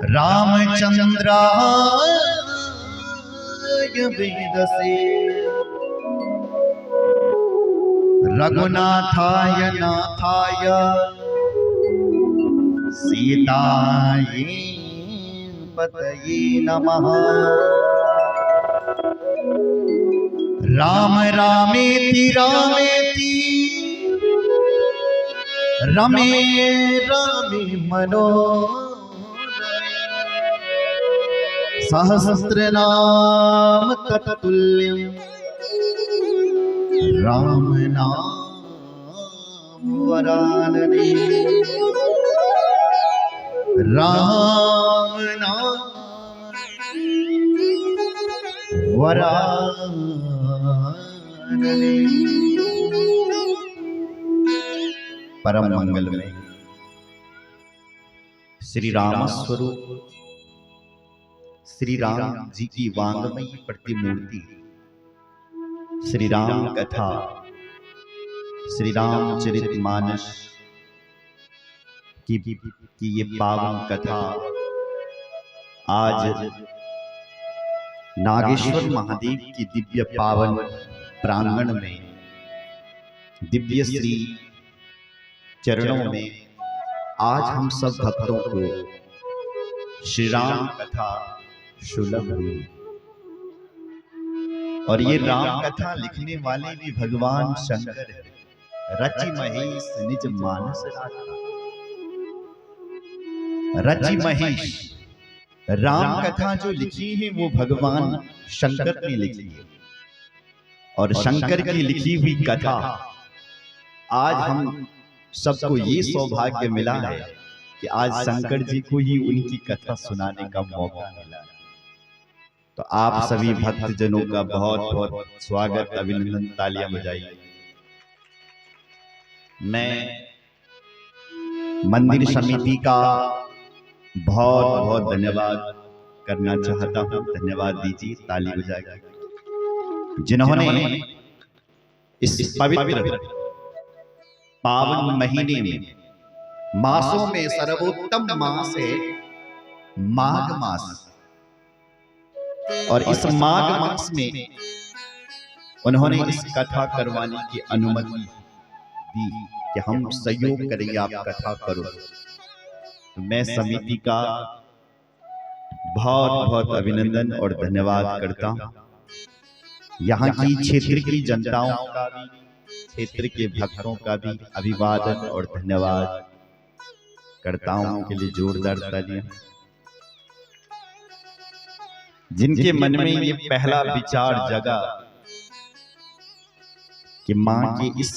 रामचंद्राय वेदसे रघुनाथाय नाथाय सीतायै पतये नमः। राम रामेति रामेति रमे रामे मनोरमे सहस्रनाम तत्तुल्यं राम नाम वरानने। राम नाम वरानने। परम मंगल में श्री राम स्वरूप श्री राम जी की वांगमयी प्रतिमूर्ति श्री राम कथा श्री रामचरितमानस की ये पावन कथा आज नागेश्वर महादेव की दिव्य पावन प्रांगण में दिव्य श्री चरणों में आज हम सब भक्तों को श्री राम कथा सुलभ हुई। और ये राम कथा लिखने वाले भी भगवान शंकर है। रचि महेश निज मानस राखा। रचि महेश राम कथा जो लिखी है वो भगवान शंकर ने लिखी है। और शंकर की लिखी हुई कथा आज हम सबको ये सौभाग्य मिला है कि आज शंकर जी को ही उनकी कथा सुनाने का मौका मिला है। तो आप सभी भक्त जनों का बहुत बहुत स्वागत, अभिनंदन, तालियां बजाइए। मैं मंदिर समिति का बहुत बहुत धन्यवाद करना चाहता हूं। धन्यवाद दीजिए, ताली बजाइए, जिन्होंने इस पवित्र पावन महीने में मासों में सर्वोत्तम मास है माघ मास। और इस माघ मास में उन्होंने इस कथा करवाने की अनुमति दी कि हम सहयोग करेंगे, आप कथा करो। तो मैं समिति का बहुत बहुत अभिनंदन और धन्यवाद करता हूं। यहाँ की क्षेत्र की जनताओं का भी, क्षेत्र के भक्तों का भी अभिवादन और धन्यवाद करता हूं। उनके लिए जोरदार तालियां। जिनके मन में ये पहला विचार जगा कि मां के इस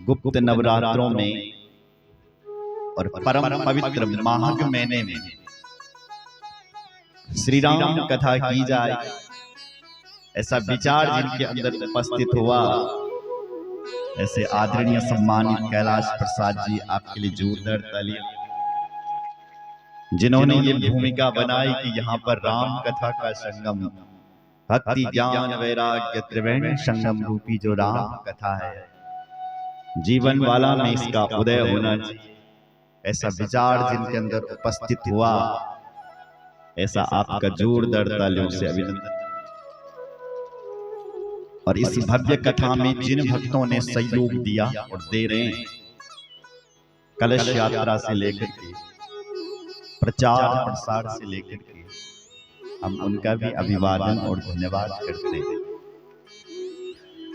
गुप्त नवरात्रों में और परम पवित्र माघ महीने में श्री राम कथा की जाए, ऐसा विचार जिनके अंदर उपस्थित हुआ, ऐसे आदरणीय सम्मानित कैलाश प्रसाद जी, आपके लिए जोरदार तालियां। जिन्होंने ये भूमिका बनाई कि यहाँ पर राम कथा का संगम, भक्ति ज्ञान वैराग्य त्रिवेणी संगम रूपी जो राम कथा है, जीवन वाला में इसका उदय होना चाहिए, ऐसा विचार जिनके अंदर उपस्थित हुआ, ऐसा आपका जोरदार तालियों से अभिनंदन। और इस भव्य कथा में जिन भक्तों ने सहयोग दिया और दे रहे हैं, कलश यात्रा से लेकर के प्रचार प्रसार से लेकर के, हम उनका भी अभिवादन और धन्यवाद करते हैं।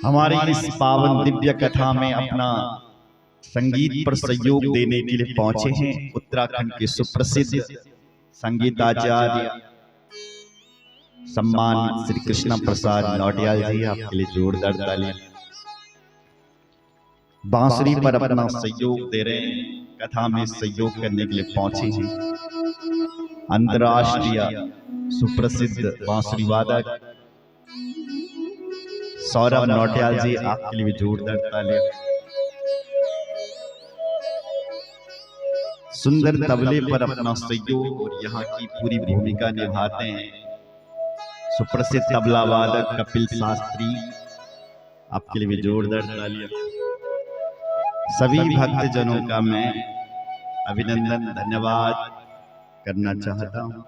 हमारी इस पावन दिव्य कथा में अपना संगीत पर सहयोग देने के लिए पहुंचे हैं उत्तराखंड के सुप्रसिद्ध संगीताचार्य सम्मान श्री कृष्ण प्रसाद नौटियाल जी, आपके लिए जोरदार तालियां। बांसुरी पर अपना सहयोग दे रहे हैं, कथा में सहयोग करने के लिए पहुंचे हैं अंतरराष्ट्रीय सुप्रसिद्ध बांसुरी वादक सौरभ नौटियाल जी, आपके लिए जोरदार तालियां। सुंदर तबले पर अपना सहयोग और यहाँ की पूरी भूमिका निभाते हैं सुप्रसिद्ध तबला वादक कपिल शास्त्री, आपके लिए भी जोरदार तालियां। सभी भक्तजनों का मैं अभिनंदन धन्यवाद करना चाहता हूं।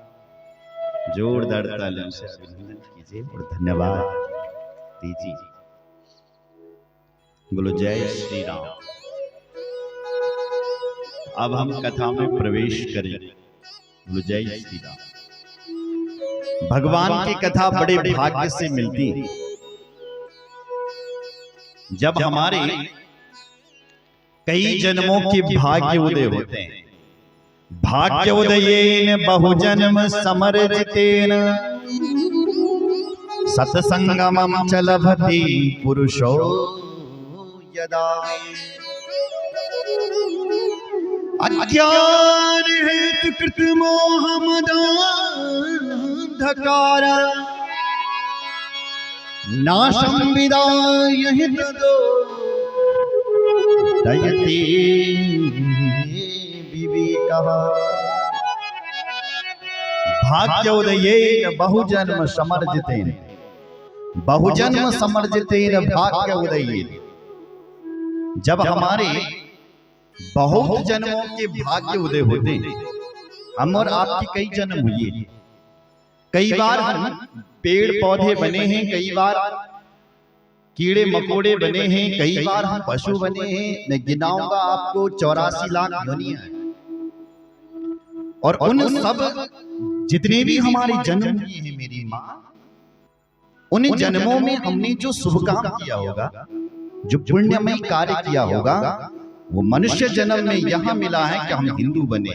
जोरदार तालियों से अभिनंदन कीजिए और धन्यवाद दीजिए। बोलो जय श्री राम। अब हम कथा में प्रवेश करें। बोलो जय श्री राम। भगवान की कथा बड़े भाग्य से मिलती है। जब हमारे कई जन्मों के भाग्य उदय होते हैं। भाग्य उदयेन बहुजन्म समर्जितेन सत्संगमं च लभते पुरुषो यदा। अज्ञान हेतु कृत मोह मदान्धकार नाशं विदाय हितदो दयते विवेकः। भाग्योदयेन बहुजन्म समर्जितेन। बहुजन्म समर्जितेन भाग्य उदयेन। जब हमारे बहुत जन्मों के भाग्य उदय होते हैं। हम और आपकी कई जन्म हुए। कई बार हम पेड़ पौधे बने हैं, कई बार कीड़े मकोड़े बने हैं, कई बार हम पशु बने हैं। मैं गिनाऊंगा आपको 84 लाख योनियां हैं। और उन सब जितने भी हमारे जन्म हुए हैं मेरी माँ, उन जन्मों में हमने जो शुभ काम किया होगा, जो पुण्यमय कार्य किया होगा, वो मनुष्य जन्म में यहां मिला है कि हम हिंदू बने,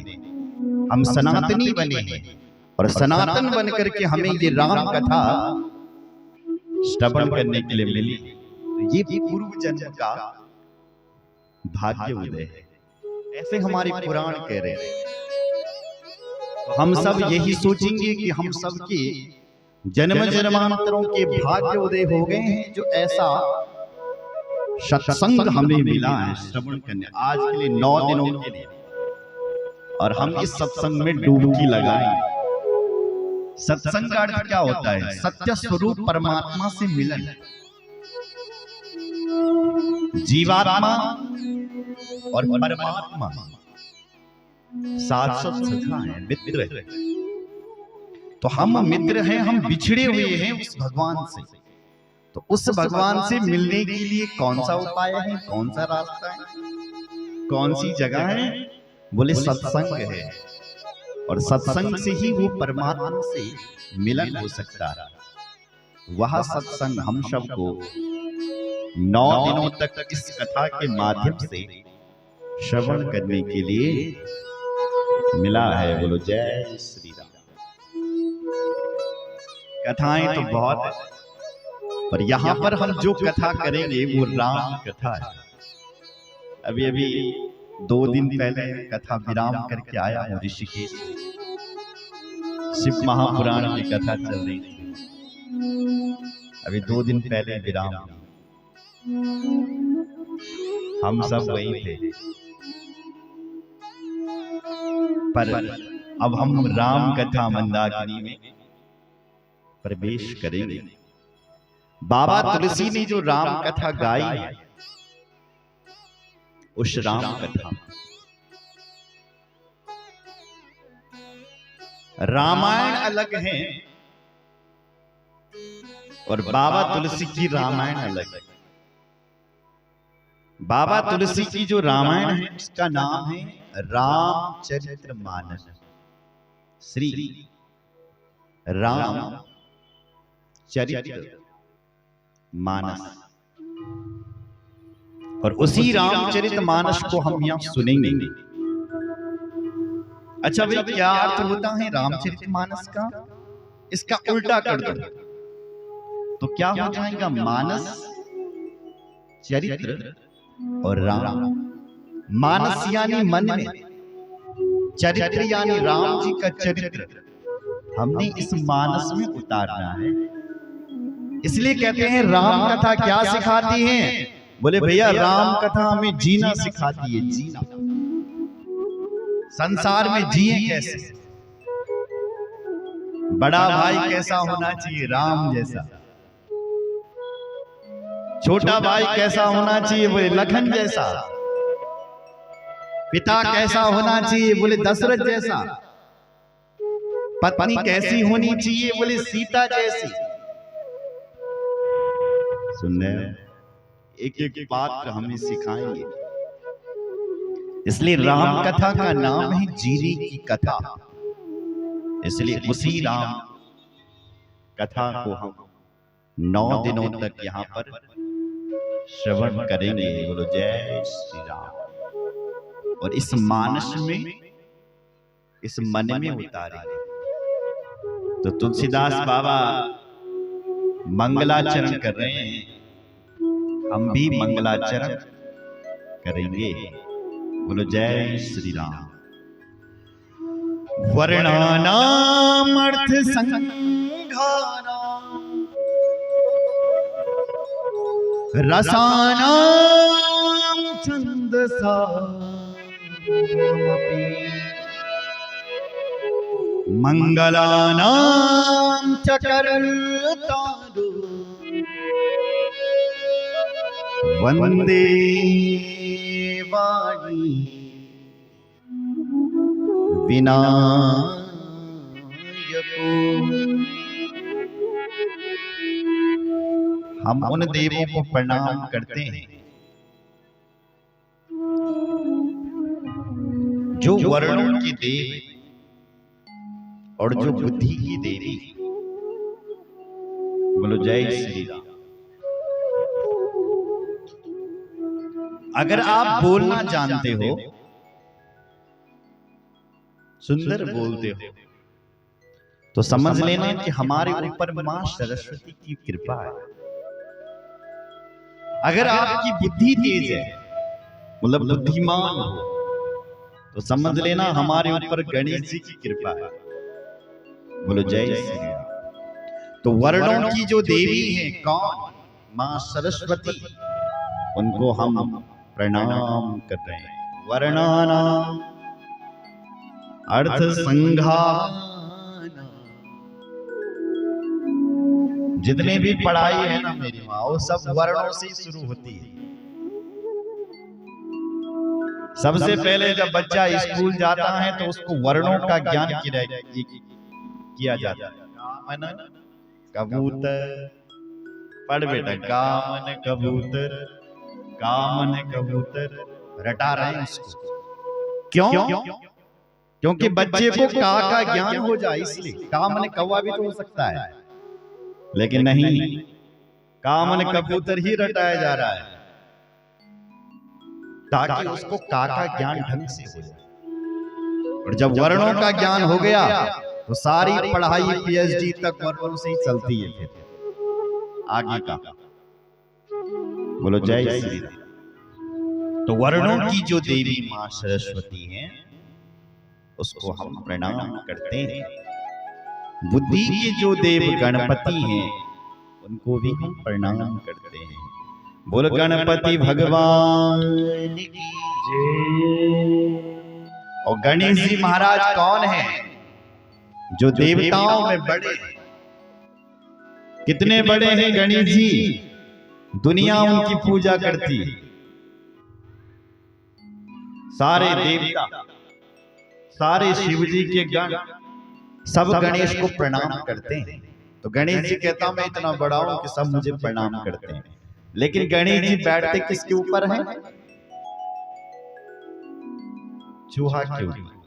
हम सनातनी बने हैं। और सनातन बन करके हमें ये राम कथा श्रवण करने के लिए मिली। तो ये पूर्व जन्म का भाग्य उदय है, ऐसे हमारे पुराण कह रहे हैं। तो हम सब यही सोचेंगे कि हम सबके जन्म जन्मांतरों के भाग्य उदय हो गए हैं, जो ऐसा सत्संग हमें मिला है श्रवण करने आज के लिए 9 दिनों के लिए। और हम इस सत्संग में डुबकी लगाएंगे। सत्संग का अर्थ क्या होता है? सत्य स्वरूप परमात्मा से मिलन। जीवात्मा और परमात्मा शाश्वत सखा है, मित्र है। तो हम मित्र हैं, हम बिछड़े हुए हैं उस भगवान से। तो उस भगवान से मिलने के लिए कौन सा उपाय है, कौन सा रास्ता है, कौन सी जगह है? बोले सत्संग है। और सत्संग से ही वो परमात्मा से मिलन हो सकता है। वह सत्संग हम सबको 9 दिनों तक इस कथा के माध्यम से श्रवण करने के लिए मिला है। बोलो जय श्री राम। कथाएं तो बहुत है, पर यहाँ पर हम जो कथा करेंगे वो राम कथा है। अभी अभी 2 दिन पहले कथा विराम करके आया हूँ ऋषिकेश। शिव महापुराण की कथा चल रही थी। अभी 2 दिन पहले विराम। हम सब वही थे। पर अब हम राम कथा मंदाकिनी में प्रवेश करेंगे। बाबा तुलसी ने जो राम कथा गाई है, उस राम कथा रामायण अलग है और बाबा तुलसी की रामायण अलग है। बाबा तुलसी की जो रामायण है उसका नाम है रामचरितमानस। श्री राम चरित्र मानस। और उसी रामचरितमानस को हम यहां सुनेंगे। अच्छा भाई, क्या अर्थ होता है रामचरितमानस का? इसका उल्टा कर दो तो क्या हो जाएगा? मानस, चरित्र और राम। मानस यानी मन में, चरित्र यानी राम जी का चरित्र हमने इस मानस में उतारना है। इसलिए कहते हैं राम कथा क्या सिखाती है? बोले भैया राम कथा हमें जीना सिखाती है। जीना, संसार में जिए कैसे। बड़ा भाई कैसा होना चाहिए? राम जैसा। छोटा भाई कैसा होना चाहिए? बोले लखन जैसा। पिता कैसा होना चाहिए? बोले दशरथ जैसा। पत्नी कैसी होनी चाहिए? बोले सीता जैसी। सुन रहे हो? एक एक बात हमें सिखाएंगे। इसलिए राम कथा का नाम है जीने की कथा। इसलिए उसी राम कथा को हम 9 दिनों तक यहाँ पर श्रवण करेंगे। बोलो जय श्री राम। और इस मानस में, इस मन में उतारेंगे। तो तुलसीदास बाबा मंगलाचरण कर रहे हैं, हम भी मंगलाचरण करेंगे। बोलो जय श्री राम। वर्णानाम अर्थ संघानाम रसानाम छंदसा मंगलानाम च कर्तारु वंदे वाणी विनायको। हम उन देवों को प्रणाम करते हैं जो वर्णों की देवी और जो बुद्धि की देवी। बोलो जय श्री राम। अगर आप बोलना जानते हो, सुंदर बोलते हो, तो समझ लेना कि हमारे ऊपर मां सरस्वती की कृपा है। अगर आपकी बुद्धि तेज है, मतलब बुद्धिमान हो, तो समझ लेना हमारे ऊपर गणेश जी की कृपा है। बोलो जय श्री राम। तो वर्णों की जो देवी है कौन? मां सरस्वती। उनको हम प्रणाम कर रहे हैं। वर्णानाम अर्थ संघानाम। जितने भी पढ़ाई है ना मेरी माँ, वो सब वर्णों से ही शुरू होती है। सबसे पहले जब बच्चा स्कूल जाता है तो उसको वर्णों का ज्ञान किया जाता है। कामन कबूतर, पढ़ बेटा, कामन कबूतर, कामन कबूतर, रटा रहे हैं उसको। क्यों? क्योंकि बच्चे को का का ज्ञान हो जाए, इसलिए। कामन कौवा भी तो हो सकता है, लेकिन नहीं, कामन कबूतर ही रटाया जा रहा है ताकि उसको का का ज्ञान ढंग से हो जाए। और जब वर्णों का ज्ञान हो गया तो सारी पढ़ाई PhD तक वर्णों से ही चलती है। फिर आगे का बोलो जय श्री राम। तो वर्णों की जो देवी मां सरस्वती हैं, उसको हम प्रणाम करते हैं। बुद्धि के जो देव गणपति हैं, उनको भी हम प्रणाम करते हैं। बोल गणपति भगवान की जय। और गणेश जी महाराज कौन है? जो देवताओं में बड़े। कितने बड़े हैं गणेश जी? दुनिया उनकी पूजा करती है। सारे देवता, सारे शिव जी के गण सब गणेश को प्रणाम करते हैं। तो गणेश जी कहता मैं इतना बड़ा हूं कि सब मुझे प्रणाम करते हैं। लेकिन गणेश जी बैठते किसके ऊपर हैं? चूहा के ऊपर।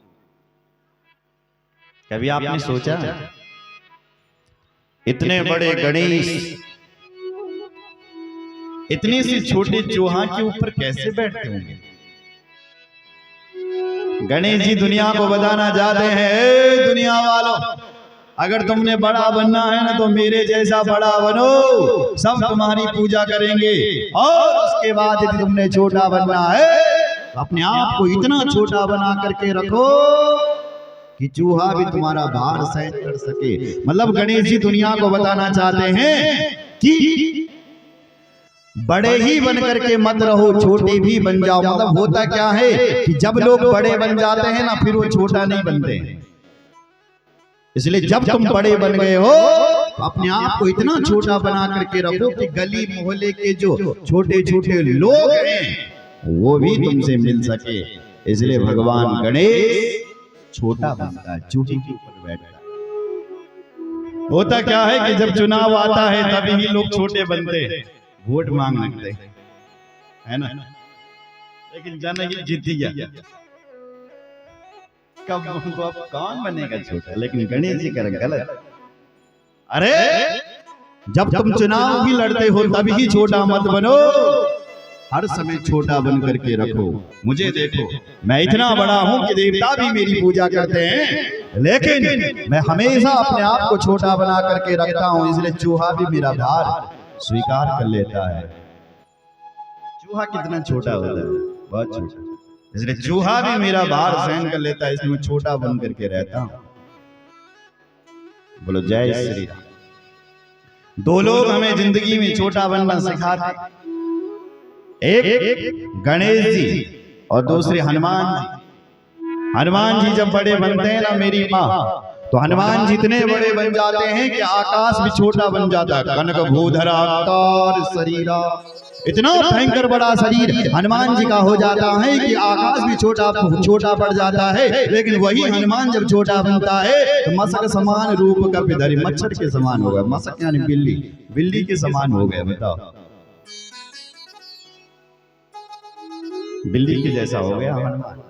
कभी आपने सोचा इतने बड़े गणेश इतने से छोटे चूहा के ऊपर कैसे बैठते होंगे? गणेश जी दुनिया को बताना चाहते हैं, दुनिया वालों, अगर तुमने बड़ा बनना है ना तो मेरे जैसा बड़ा बनो, सब तुम्हारी पूजा करेंगे। और उसके बाद यदि तुमने छोटा बनना है तो अपने आप को इतना छोटा बना करके रखो कि चूहा भी तुम्हारा भार सहन कर सके। मतलब गणेश जी दुनिया को बताना चाहते हैं कि बड़े ही बन करके मत रहो, छोटे भी बन जाओ। मतलब होता क्या है कि जब लोग बड़े बन जाते हैं ना, फिर वो छोटा नहीं बनते। इसलिए जब तुम बड़े बन गए हो तो अपने आप को इतना छोटा बना करके रखो कि गली मोहल्ले के जो छोटे छोटे लोग हैं वो भी तुमसे मिल सके। इसलिए भगवान गणेश छोटा बनता है, चूहे के ऊपर बैठता है। होता क्या है कि जब चुनाव आता है तभी ही लोग छोटे बनते हैं, वोट मांग लगते हैं, है ना। लेकिन जनहित जीत गया, कब उनको अब कौन बनेगा छोटा। लेकिन गणेश जी कर गलत। अरे जब तुम चुनाव भी लड़ते हो तभी ही छोटा मत बनो, हर समय छोटा बन करके रखो। मुझे देखो, मैं इतना बड़ा हूं कि देवता भी मेरी पूजा करते हैं, लेकिन मैं हमेशा अपने आप को छोटा बना करके रखता हूं, इसलिए चूहा भी मेरा भार स्वीकार कर लेता है। चूहा कितना छोटा होता है, बहुत छोटा, इसलिए चूहा भी मेरा भार सहन कर लेता है, इसलिए मैं छोटा बन करके रहता हूं। बोलो जय श्री राम। दो लोग हमें जिंदगी में छोटा बनना सिखाते, एक गणेश जी और दूसरे हनुमान जी। हनुमान जी जब बड़े बनते हैं ना मेरी माँ, तो हनुमान जी इतने बड़े बन जाते हैं कि आकाश भी छोटा बन जाता है। कनक भूधराकार शरीरा, इतना भयंकर बड़ा शरीर हनुमान जी का हो जाता है कि आकाश भी छोटा पड़ जाता है। लेकिन वही हनुमान जब छोटा बनता है तो मशक समान रूप का पिधरी, मच्छर के समान हो गया। मशक यानी बिल्ली, बिल्ली के समान हो गए। बताओ, बिल्ली के जैसा हो गया हनुमान।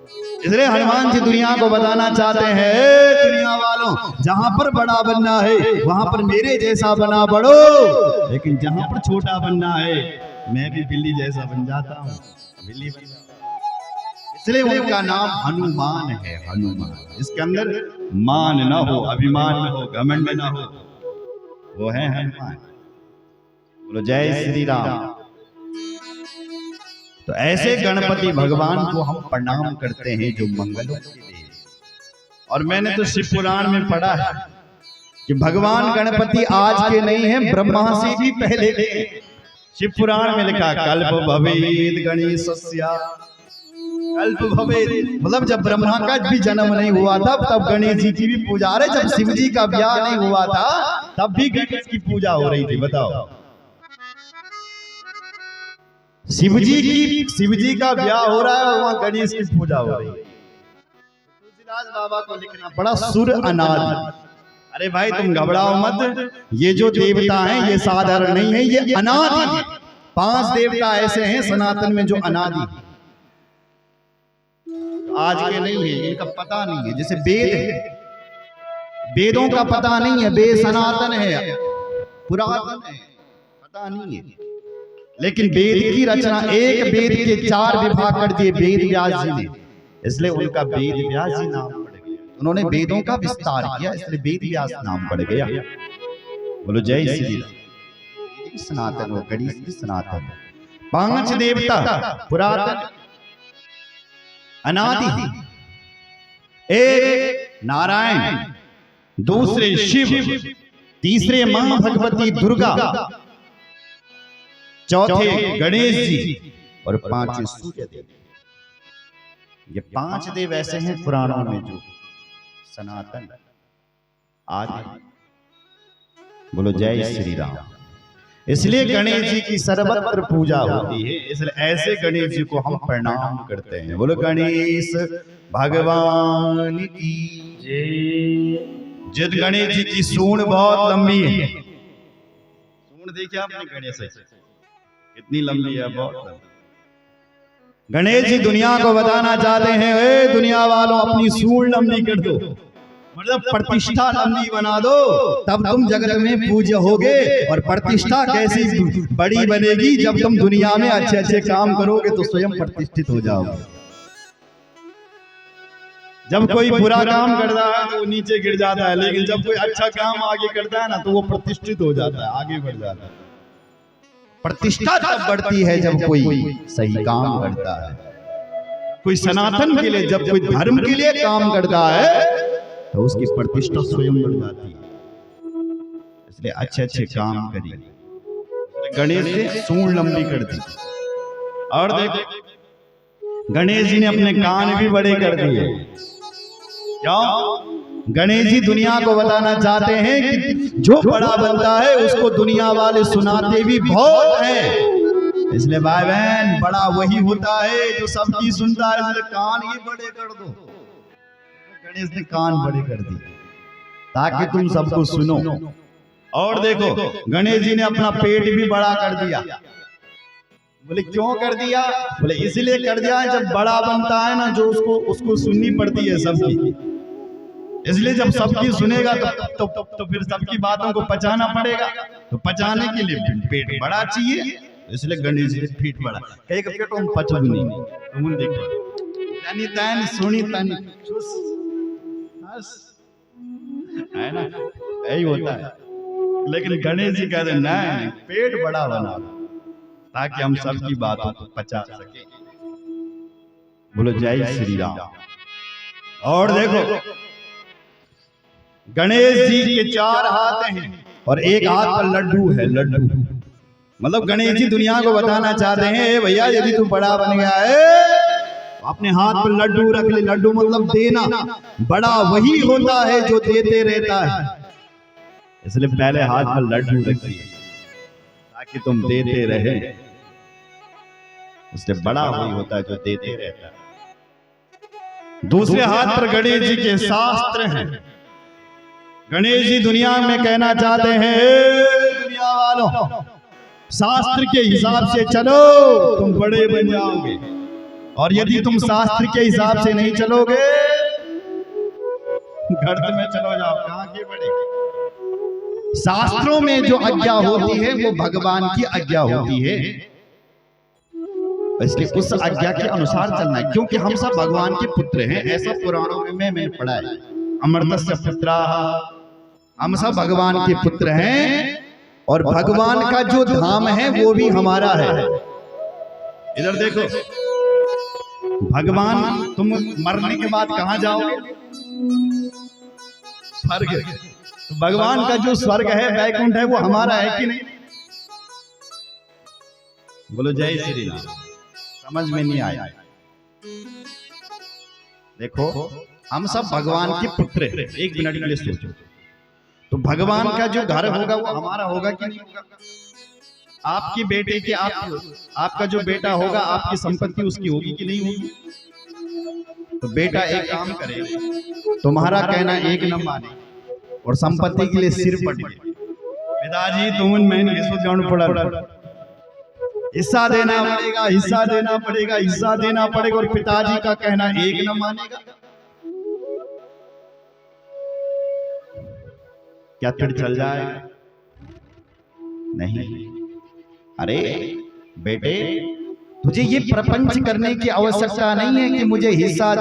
इसलिए हनुमान जी दुनिया को बताना चाहते हैं, दुनिया वालों, जहां पर बड़ा बनना है वहां पर मेरे जैसा बना बढ़ो, लेकिन जहां पर छोटा बनना है मैं भी बिल्ली जैसा बन जाता हूँ, बिल्ली बन जाता हूं। इसलिए उनका नाम हनुमान है, हनुमान। इसके अंदर मान न हो, अभिमान न हो, घमंड न हो, वो है हनुमान। बोलो जय श्री राम। तो ऐसे गणपति भगवान को हम प्रणाम करते हैं जो मंगलों के देव। और मैंने तो शिव पुराण में पढ़ा है कि भगवान गणपति आज के नहीं है, ब्रह्मा से भी पहले थे। शिव पुराण में लिखा कल्प भवेद गणेशस्य, कल्प भवेद मतलब जब ब्रह्मा का भी जन्म नहीं हुआ था तब गणेश जी की भी पूजा। अरे जब शिव जी का ब्याह नहीं हुआ था तब भी गणेश की पूजा हो रही थी। बताओ, शिव जी का ब्याह हो रहा है और वहां गणेश की पूजा हो रही है। तुलसीदास बाबा को लिखना पड़ा सुर अनादि। अरे भाई तुम घबराओ मत, ये जो देवता हैं ये साधारण नहीं है, ये अनादि है। 5 देवता ऐसे हैं सनातन में जो अनादि है, आज के नहीं है, इनका पता नहीं है। जैसे वेद है, वेदों का पता नहीं है, वेद सनातन है, पुरातन है, पता नहीं है। लेकिन वेद की रचना, एक वेद के 4 विभाग कर दिए वेद व्यास जी ने, इसलिए उनका वेद व्यास जी नाम पड़ गया। उन्होंने वेदों का विस्तार किया, इसलिए वेद व्यास नाम पड़ गया। बोलो जय श्री राम। सनातन हो, गणेश सनातन। 5 देवता पुरातन अनादि, एक नारायण, दूसरे शिव, तीसरे मां भगवती दुर्गा, चौथे गणेश जी और 5 सूर्य देव। ये 5 देव ऐसे हैं पुराणों में जो सनातन आदि। बोलो जय श्री राम। इसलिए गणेश जी की सर्वत्र पूजा होती है, इसलिए ऐसे गणेश जी को हम प्रणाम करते हैं। बोलो गणेश भगवान की जय। जिस गणेश जी की सूंड बहुत लंबी है, सूंड देखिए आपने गणेश कितनी लंबी है, बहुत लंबी। गणेश जी दुनिया को बताना चाहते हैं, ए दुनिया वालों अपनी सूंड लंबी कर दो, मतलब प्रतिष्ठा लंबी बना दो, तब तुम जगत में पूज्य होगे। और प्रतिष्ठा कैसी बड़ी बनेगी, जब तुम दुनिया में अच्छे अच्छे काम करोगे तो स्वयं प्रतिष्ठित हो जाओगे। जब कोई बुरा काम करता है तो वो नीचे गिर जाता है, लेकिन जब कोई अच्छा काम आगे करता है ना तो वो प्रतिष्ठित हो जाता है, आगे बढ़ जाता है। प्रतिष्ठा तब बढ़ती है जब कोई सही काम करता है, कोई सनातन के लिए, जब कोई धर्म के लिए काम करता है तो उसकी प्रतिष्ठा स्वयं बढ़ जाती है। इसलिए अच्छे अच्छे काम करिए। गणेश ने सूंड लंबी कर दी, और देखो गणेश जी ने अपने कान भी बड़े कर दिए। क्यों? गणेश जी दुनिया को बताना चाहते हैं कि जो बड़ा बनता है उसको दुनिया वाले सुनाते भी बहुत हैं, इसलिए भाई बहन, बड़ा वही होता है जो सबकी सुनता है। इसलिए कान ही बड़े कर दो। गणेश ने कान बड़े कर दिए ताकि तुम सबको सुनो। और देखो, गणेश जी ने अपना पेट भी बड़ा कर दिया। बोले क्यों कर दिया? बोले इसलिए कर दिया, जब बड़ा बनता है ना, जो उसको सुननी पड़ती है सबकी। इसलिए जब सबकी सुनेगा तो फिर सबकी बातों को पचाना पड़ेगा। तो पचाने के लिए पेट बड़ा चाहिए, इसलिए गणेश जी पेट बड़ा। कई पेट हम पचब नहीं, तुम देखो यानी तैन सुनी तन है ना, यही होता है। लेकिन गणेश जी कहते नहीं, पेट बड़ा बना ताकि हम सबकी बातों को पचा सके। बोलो जय श्री राम। और देखो, गणेश जी के 4 हाथ हैं और एक हाथ पर लड्डू है। लड्डू मतलब गणेश जी दुनिया को बताना चाहते हैं, भैया यदि तू बड़ा बन गया है तो अपने हाथ पर लड्डू रख ले। लड्डू मतलब देना। बड़ा वही होता है जो देते रहता है। इसलिए पहले हाथ पर लड्डू रखिए ताकि तुम देते रहे। उससे बड़ा वही होता है जो देते रहता है। दूसरे हाथ पर गणेश जी के शास्त्र हैं। गणेश जी दुनिया में कहना चाहते हैं, दुनिया वालों, शास्त्र के हिसाब से चलो, तुम बड़े बन जाओगे। और यदि तुम शास्त्र के हिसाब से नहीं चलोगे, गर्त में चलो जाओ, कहां के बड़े। शास्त्रों में जो आज्ञा होती है वो भगवान की आज्ञा होती है, इसलिए उस आज्ञा के अनुसार चलना है। क्योंकि हम सब भगवान के पुत्र हैं, ऐसा पुराणों में मैंने पढ़ा है। अमृतस्य पुत्राः, हम सब भगवान के पुत्र हैं और भगवान का जो धाम है वो भी हमारा है। इधर देखो, भगवान, तुम मरने के बाद कहां जाओगे? स्वर्ग। तो भगवान का जो स्वर्ग है, वैकुंठ है, वो हमारा है कि नहीं? बोलो जय श्री राम। समझ में नहीं आया? देखो, हम सब भगवान के पुत्र हैं। एक मिनट के लिए सोचो, तो भगवान का जो घर होगा वो हमारा होगा कि नहीं होगा? आपके बेटे के आपका जो बेटा होगा, आपकी संपत्ति उसकी होगी कि नहीं होगी? तो बेटा एक काम करे, तुम्हारा कहना एक न माने और संपत्ति के लिए सिर पट गए, पिताजी तुम मैंने पड़ा, हिस्सा देना पड़ेगा, हिस्सा देना पड़ेगा, हिस्सा देना पड़ेगा, और पिताजी का कहना एक न मानेगा, क्या फिर चल जाएगा? नहीं। अरे बेटे, तुझे ये प्रपंच करने की आवश्यकता नहीं है कि मुझे हिस्सा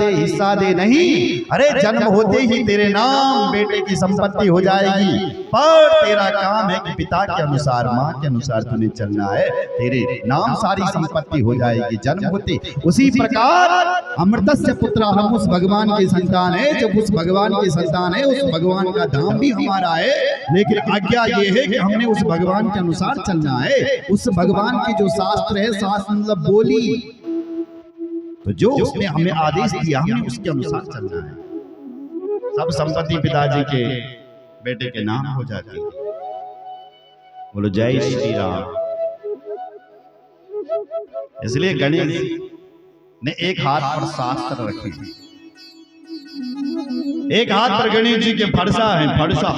दे, नहीं। अरे जन्म होते ही तेरे नाम बेटे की संपत्ति हो जाएगी, पर तेरा काम है कि पिता के अनुसार, माँ के अनुसार तुझे चलना है। तेरे नाम सारी संपत्ति हो जाएगी जन्म होते। उसी प्रकार अमृतस्य पुत्र, हम उस भगवान के संतान है। जब उस भगवान के संतान है, उस भगवान का धाम भी हमारा है। लेकिन आज्ञा ये है कि हमने उस भगवान के अनुसार चलना है। उस भगवान की जो शास्त्र है, शास्त्र मतलब बोली, तो जो उसने हमें आदेश दिया हमने उसके अनुसार चलना है। सब संपत्ति पिताजी के बेटे के नाम हो जाती है। बोलो जय श्री राम। इसलिए गणेश ने एक हाथ पर शास्त्र रखे, एक हाथ पर गणेश जी के फरसा है। फरसा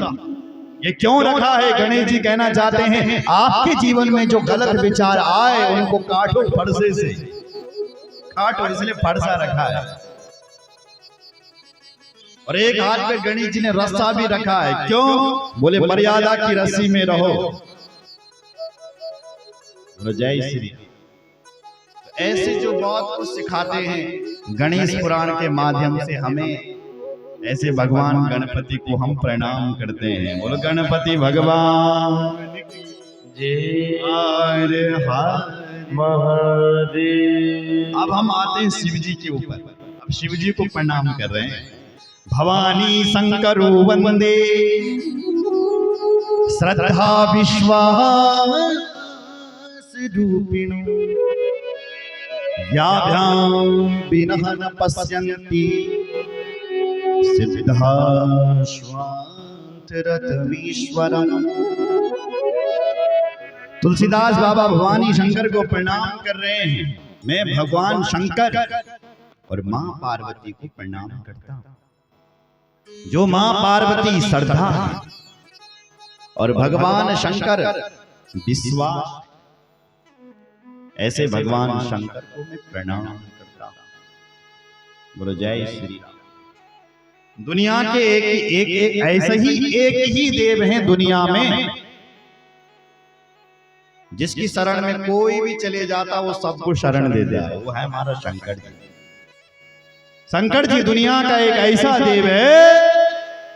ये क्यों रखा है? गणेश जी कहना चाहते हैं, आपके जीवन में जो गलत विचार आए उनको काटो, फरसे से काटो, इसलिए फरसा रखा है। और एक हाथ पे गणेश जी ने रस्सा भी रखा है। क्यों? बोले मर्यादा की रस्सी में रहो। जय श्री। तो ऐसे जो बहुत कुछ सिखाते हैं गणेश पुराण के माध्यम से हमें, ऐसे भगवान गणपति को हम प्रणाम करते हैं। बोलो गणपति भगवान जय महादेव। अब हम आते हैं शिव जी के ऊपर। अब शिव जी को प्रणाम कर रहे हैं। भवानी शंकरो वंदे श्रद्धा विश्वास रूपिणो याभ्यां विनः न पश्यन्ति सिद्धा स्वान्तरतमीश्वरम् तुलसीदास बाबा भवानी शंकर को प्रणाम कर रहे हैं। मैं भगवान शंकर और मां पार्वती को प्रणाम करता हूं। जो मां पार्वती श्रद्धा और भगवान शंकर विश्वास, ऐसे भगवान शंकर को मैं प्रणाम करता हूं। बोलो जय श्री राम। दुनिया के एक ऐसे ही एक ही देव हैं दुनिया में, जिसकी शरण में कोई भी चले जाता वो सबको शरण दे देता है। वो है हमारा शंकर जी। शंकर जी दुनिया का एक ऐसा देव है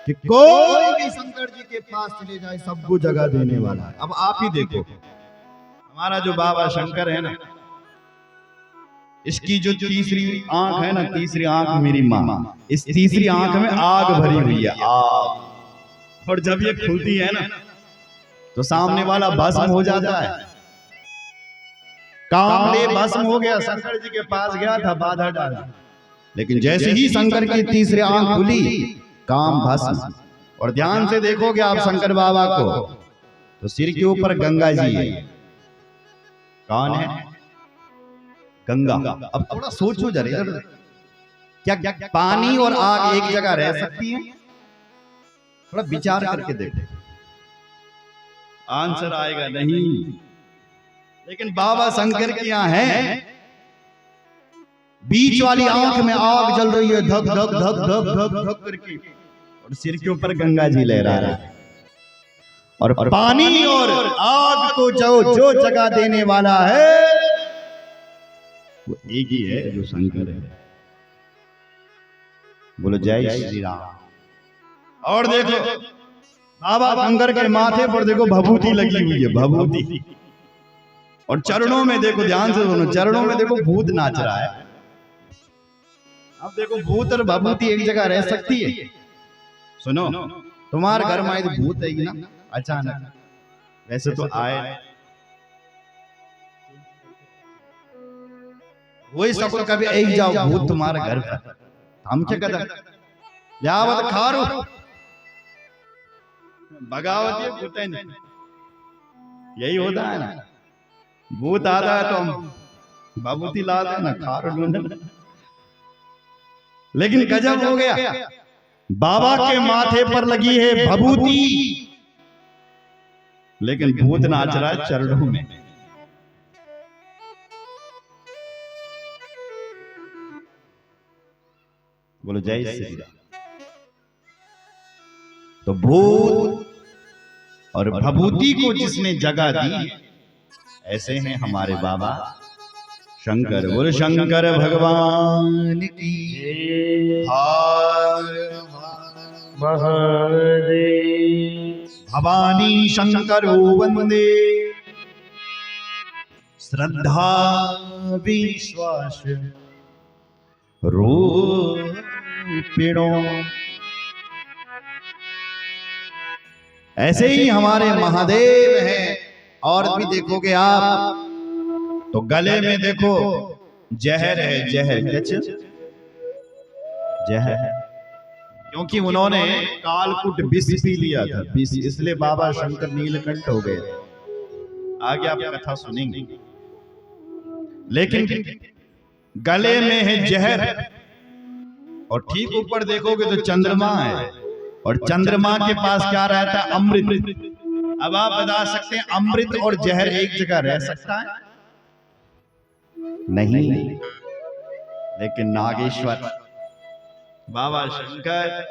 कि कोई भी शंकर जी के पास चले जाए सबको जगह देने वाला है। अब आप ही देखो, हमारा जो बाबा शंकर है ना, इसकी जो तीसरी आंख है ना, तीसरी आंख मेरी माँ, इस तीसरी आंख में आग भरी हुई है, आग। और जब ये खुलती है ना तो सामने वाला भस्म हो जाता है। कामले भस्म हो गया, शंकर जी के पास गया था बाधा डाला, लेकिन जैसे ही शंकर की तीसरी आंख खुली काम भस्म। और ध्यान से देखोगे आप शंकर बाबा को तो सिर के ऊपर गंगा जी है। कौन है? गंगा। अब थोड़ा सोचो जरा, क्या पानी और आग एक जगह रह सकती है? थोड़ा विचार करके देखो, आंसर आएगा नहीं। लेकिन बाबा शंकर के यहाँ है, बीच वाली आंख में आग जल रही है, धक धक धक धक धक धक करके, और सिर के ऊपर गंगा जी लहरा रहे हैं। और पानी और आग को जो जगह देने वाला है वो एक ही है, जो शंकर है। बोलो जय श्री राम। और देखो बाबा शंकर के माथे पर देखो भभूति लगी हुई है, भभूति। और चरणों में देखो, ध्यान से सुनो, चरणों में देखो भूत नाच रहा है। अब देखो भूत और भभूति एक जगह रह सकती है? सुनो, तुम्हारे घर में तो भूत है ना अचानक, वैसे तो आए वही सब कभी एक जाओ भूत तुम्हारे घर पर, हम क्या कहते यावत खारू भगावती भूत है नहीं, यही होता है ना। भूत आता है तो हम भभूति लाते हैं ना, खारू ढूंढते। लेकिन गजब हो गया, बाबा के माथे पर लगी है भभूति, लेकिन भूत नाच रहा है चरणों में। बोलो जय श्री राम। तो भूत और भभूति को जिसने जगह दी, ऐसे हैं हमारे बाबा शंकर। बोलो शंकर भगवान की हर महादेव। भवानी शंकर वंदे, श्रद्धा विश्वास रूपिणो। ऐसे ही हमारे महादेव हैं। और भी देखोगे आप तो गले में देखो जहर है, जहर जहर, क्योंकि उन्होंने कालकूट विष पी लिया था, विष, इसलिए बाबा शंकर नीलकंठ हो गए। आगे आप कथा सुनेंगे। लेकिन गले में है जहर, और ठीक ऊपर देखोगे तो चंद्रमा है, और चंद्रमा के पास क्या रहता है? अमृत। अब आप बता सकते हैं अमृत और जहर एक जगह रह सकता है? नहीं। लेकिन नागेश्वर बाबा शंकर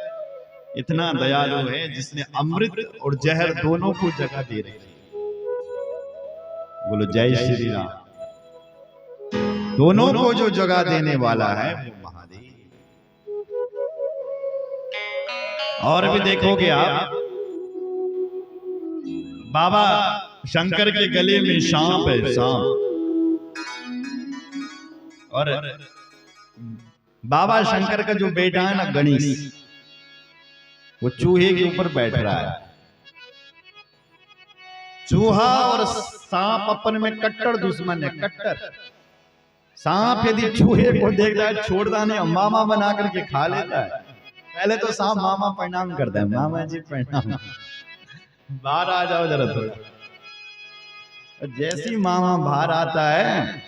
इतना दयालु है, जिसने अमृत और जहर दोनों को जगह दे रही है। बोलो जय श्री राम। दोनों को जो जगह देने वाला है वो महादेव। और भी देखोगे आप बाबा शंकर के गले में सांप है, सांप। और बाबा शंकर का जो बेटा है ना गणेश, वो चूहे के ऊपर बैठ रहा है। चूहा और सांप अपन में कट्टर दुश्मन है, कट्टर। सांप यदि चूहे को देखता है छोड़ता नहीं, मामा बना करके खा लेता है। पहले तो सांप मामा प्रणाम करता है, मामा जी प्रणाम, बाहर आ जाओ जरा थोड़ा। जैसी मामा बाहर आता है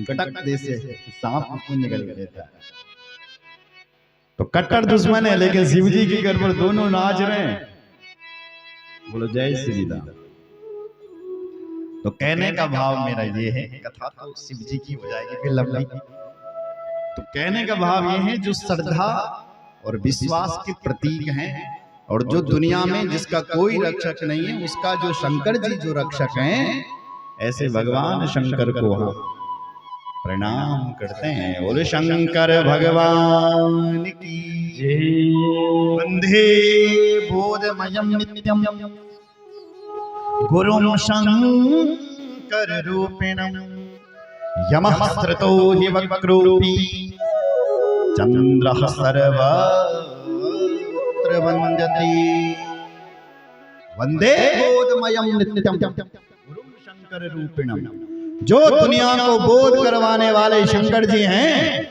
गटक दे से सांप उसको निकल लेता है। तो कट्टर दुश्मन है, लेकिन शिव जी के घर पर दोनों नाच रहे हैं। बोलो जय श्री राम। तो कहने का भाव मेरा ये है, कथा तो शिव जी की हो जाएगी फिर लंबी। तो कहने का भाव ये है, जो श्रद्धा और विश्वास के प्रतीक हैं और जो दुनिया में जिसका कोई रक्षक नहीं है, उसका जो शंकर जी जो रक्षक हैं, ऐसे भगवान शंकर को हम प्रणाम करते हैं। और शंकर भगवान की जय। वंदे बोधमयं नित्यं गुरुं शंकर रूपिणं यमः स्थितो हि वक्रोऽपि चन्द्रः सर्वत्र वन्द्यते। वंदे बोधमयं नित्यं गुरुं शंकर रूपिणं। जो दुनिया को बोध करवाने वाले शंकर जी हैं,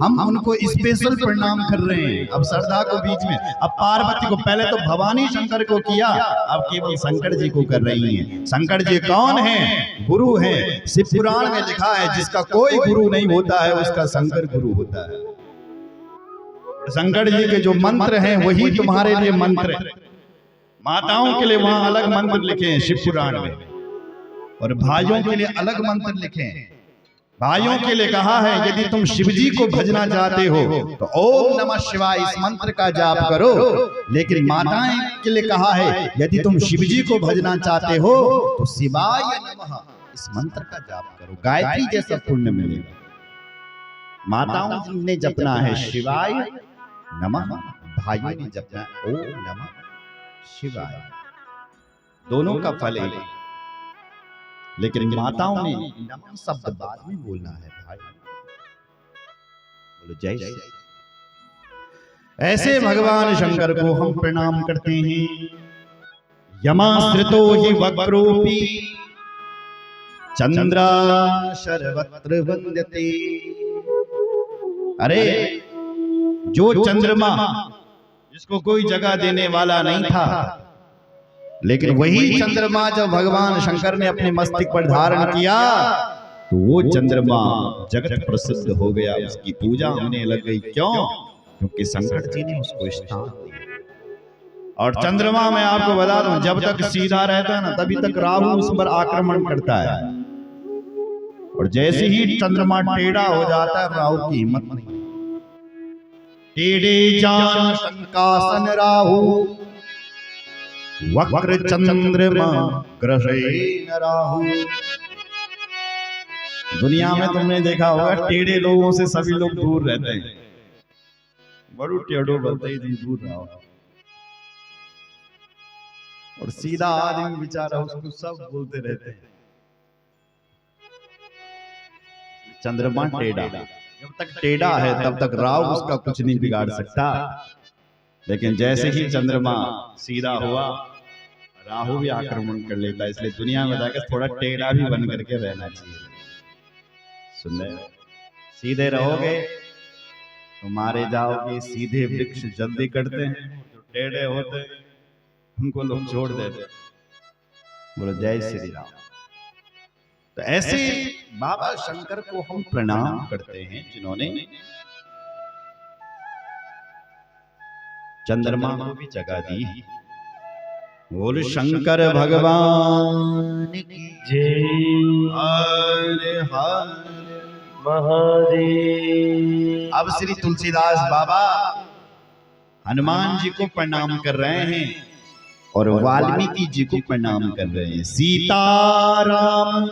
हम उनको स्पेशल प्रणाम कर रहे हैं। अब श्रद्धा को बीच में, अब पार्वती को, पहले तो भवानी शंकर को किया, अब केवल शंकर जी को कर रही हैं। शंकर जी कौन हैं? गुरु हैं। शिव पुराण में लिखा है, जिसका कोई गुरु नहीं होता है उसका शंकर गुरु होता है। शंकर जी के जो मंत्र हैं वही तुम्हारे लिए मंत्र है। माताओं के लिए वहां अलग मंत्र लिखे हैं शिव पुराण में, और भाइयों के लिए अलग मंत्र लिखे हैं। भाइयों के लिए कहा है, यदि तुम शिव जी को भजना चाहते हो तो ओम नमः शिवाय इस मंत्र का जाप करो। लेकिन माताएं के लिए कहा है, यदि तुम शिव जी को भजना चाहते हो तो शिवाय नमः इस मंत्र का जाप करो, गायत्री जैसा पुण्य मिलेगा। माताओं ने जपना है शिवाय नमः, भाइयों ने जपना है ओम नमः शिवाय। दोनों का फल है, लेकिन माताओं ने नमः शब्द बाद में बोलना है। भाई बोलो जय श्री। ऐसे भगवान शंकर को हम प्रणाम करते हैं। यमाश्रितो हि वक्रोऽपि चंद्रा सर्वत्र वन्द्यते। अरे जो चंद्रमा, जिसको कोई जगह देने वाला नहीं था, लेकिन वही चंद्रमा जब भगवान शंकर ने अपने मस्तक पर धारण किया तो वो चंद्रमा जगत प्रसिद्ध हो गया, उसकी पूजा होने लग गई। क्यों? क्योंकि शंकर जी ने उसको स्थान दिया। और चंद्रमा मैं आपको बता दूं, जब तक सीधा रहता है ना, तभी तक राहु उस पर आक्रमण करता है, और जैसे ही चंद्रमा टेढ़ा हो जाता है, राहु की हिम्मत नहीं। टेढ़े जान शंकासन राहु, वक्र चंद्रमा ग्रहेण राहु। दुनिया में तुमने देखा होगा, टेढ़े लोगों से सभी लोग दूर रहते हैं। बड़ू टेढ़ो बोलते ही दूर रहो, और सीधा आदमी बेचारा उसको सब बोलते रहते हैं। चंद्रमा टेढ़ा, जब तक टेढ़ा है तब तक राहु उसका कुछ नहीं बिगाड़ सकता। लेकिन जैसे ही चंद्रमा सीधा हुआ, राहु भी आक्रमण कर लेता है। इसलिए दुनिया में जाकर थोड़ा टेढ़ा भी बन करके रहना चाहिए। सुन रहे, सीधे रहोगे तो मारे जाओगे। सीधे वृक्ष जल्दी कटते हैं, जो टेढ़े होते हैं उनको लोग छोड़ देते। बोलो जय श्री राम। तो ऐसे बाबा शंकर को हम प्रणाम करते हैं, जिन्होंने चंद्रमा को भी जगह दी। बोल शंकर भगवान की जय। हर हर महादेव। अब श्री तुलसीदास बाबा हनुमान जी को प्रणाम कर रहे हैं और वाल्मीकि जी को प्रणाम कर रहे हैं। सीताराम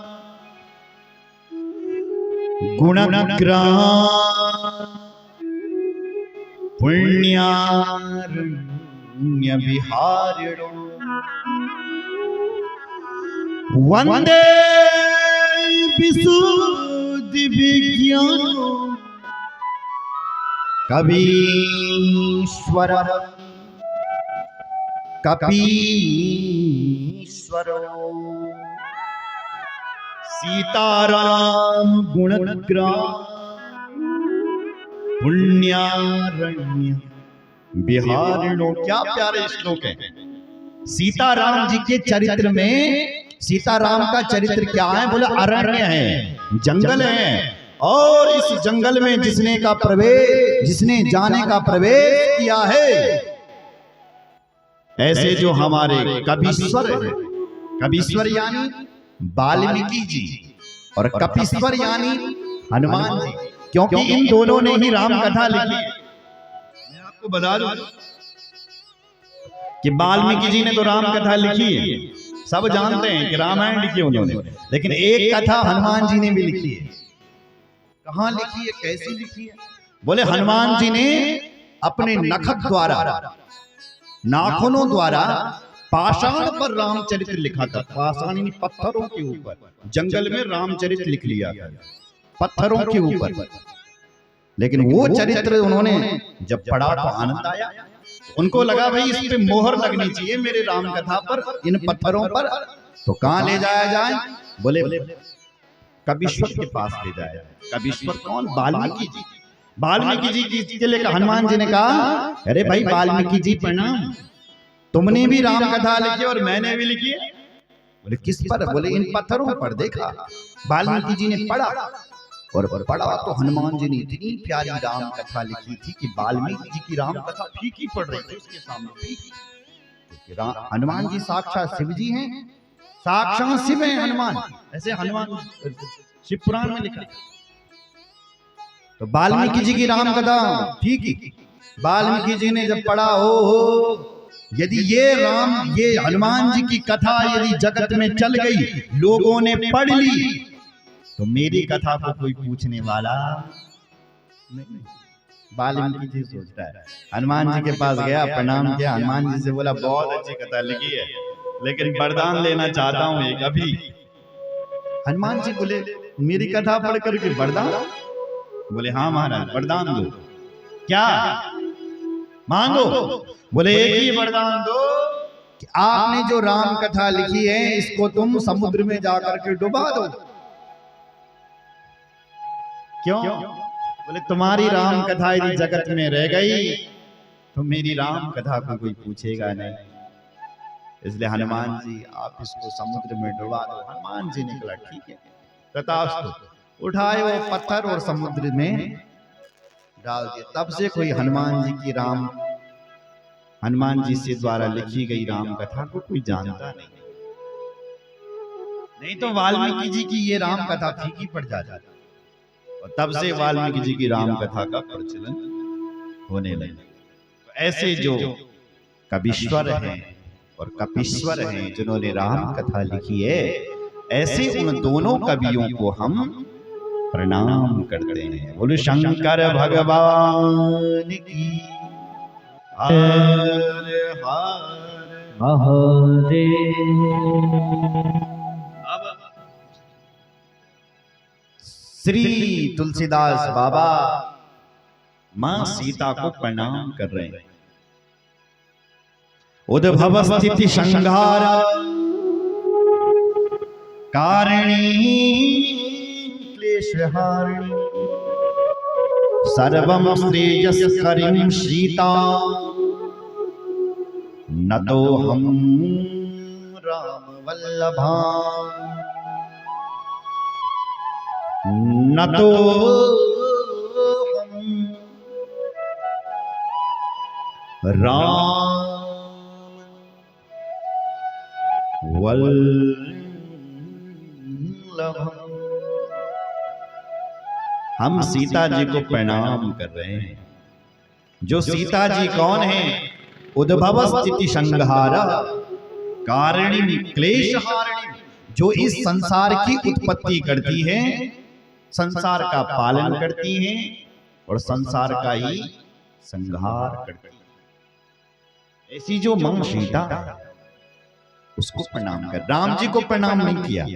गुणग्राम पुण्यारण्य विहारिणो वंदे विशुद्धि विज्ञानो कवीश्वर कपीश्वरो। सीताराम गुणग्राम पुण्यारण्य बिहारिणो। क्या प्यारे श्लोक है। सीताराम जी के चरित्र में सीताराम का चरित्र क्या है? बोले अरण्य है, जंगल है, और इस जंगल में जिसने जाने का प्रवेश किया है, ऐसे जो हमारे कपीश्वर है, कपीश्वर यानी वाल्मीकि जी, और कपीश्वर यानी हनुमान जी, क्योंकि इन दोनों ने ही राम कथा लिखी है। मैं आपको बता दूं कि वाल्मीकि जी ने तो राम कथा लिखी है, सब जानते हैं कि रामायण लिखी उन्होंने, लेकिन एक कथा हनुमान जी ने भी लिखी है। कहां लिखी है, कैसी लिखी है? बोले हनुमान जी ने अपने नखत द्वारा, नाखूनों द्वारा पाषाण पर रामचरित्र लिखा था। पाषाण यानी पत्थरों के ऊपर, जंगल में रामचरित्र लिख लिया पत्थरों के ऊपर। लेकिन वो चरित्र उन्होंने जब पढ़ा तो आनंद आया, उनको लगा भाई इस पे मोहर लगनी चाहिए मेरे राम कथा पर, इन पत्थरों पर। तो कहां ले जाया जाए? बोले कपीश्वर के पास ले जाया। कपीश्वर कौन? वाल्मीकि जी। वाल्मीकि जी के लिए हनुमान जी ने कहा, अरे भाई वाल्मीकि जी प्रणाम, तुमने भी राम कथा लिखी और मैंने भी लिखी है। बोले किस पर? बोले इन पत्थरों पर। देखा वाल्मीकि जी ने पढ़ा, और पढ़ा तो हनुमान जी ने इतनी प्यारी राम कथा लिखी थी कि वाल्मीकि जी की राम कथा फीकी पड़ रही थी उसके सामने, फीकी। हनुमान जी साक्षात शिव जी हैं, साक्षात शिव हैं हनुमान, ऐसे हनुमान शिव पुराण में लिखा। तो वाल्मीकि जी की राम कथा फीकी। वाल्मीकि जी ने जब पढ़ा, हो यदि ये हनुमान जी की कथा यदि जगत में चल गई, लोगों ने पढ़ ली, तो मेरी कथा को कोई पूछने वाला नहीं। वाल्मीकि जी सोच रहा है, हनुमान जी के पास गया, प्रणाम किया, हनुमान जी से बोला बहुत अच्छी कथा लिखी है, लेकिन वरदान लेना चाहता हूं एक अभी। हनुमान जी बोले मेरी कथा पढ़ करके वरदान? बोले हाँ महाराज वरदान दो। क्या मांगो? बोले एक ही वरदान दो कि आपने जो राम कथा लिखी है इसको तुम समुद्र में जाकर के डुबा दो। क्यों? बोले तुम्हारी राम कथा यदि जगत में रह गई तो मेरी राम कथा को कोई पूछेगा नहीं, इसलिए हनुमान जी आप इसको समुद्र में डुबा दो। हनुमान जी ने कहा ठीक है तथास्तु। उठाए वो पत्थर और समुद्र में डाल दिए। तब से कोई हनुमान जी से द्वारा लिखी गई राम कथा को कोई जानता नहीं तो वाल्मीकि जी की ये राम कथा फीकी पड़ जाती, और तब से वाल्मीकि जी की राम कथा का प्रचलन होने लगा। तो ऐसे जो कपीश्वर हैं और कपीश्वर हैं जिन्होंने राम कथा लिखी है, ऐसे उन दोनों कवियों को हम प्रणाम करते हैं। बोले शंकर भगवान की हर हर महादेव। अब श्री तुलसीदास बाबा मां सीता को प्रणाम कर रहे हैं। उद्भव स्थिति संहार कारिणी क्लेशहारिणी सर्वं श्रेयस्करीं सीता नतो हम राम वल्लभा नतो हम राम वल्लभा। हम सीता जी को प्रणाम कर रहे हैं। जो सीता जी कौन है? उद्भव स्थिति संहारा कारिणी क्लेशहारिणी, जो इस संसार की उत्पत्ति करती है, संसार का पालन करती हैं और संसार का ही संहार करती है। ऐसी जो मां सीता उसको प्रणाम कर। राम जी को प्रणाम नहीं किया,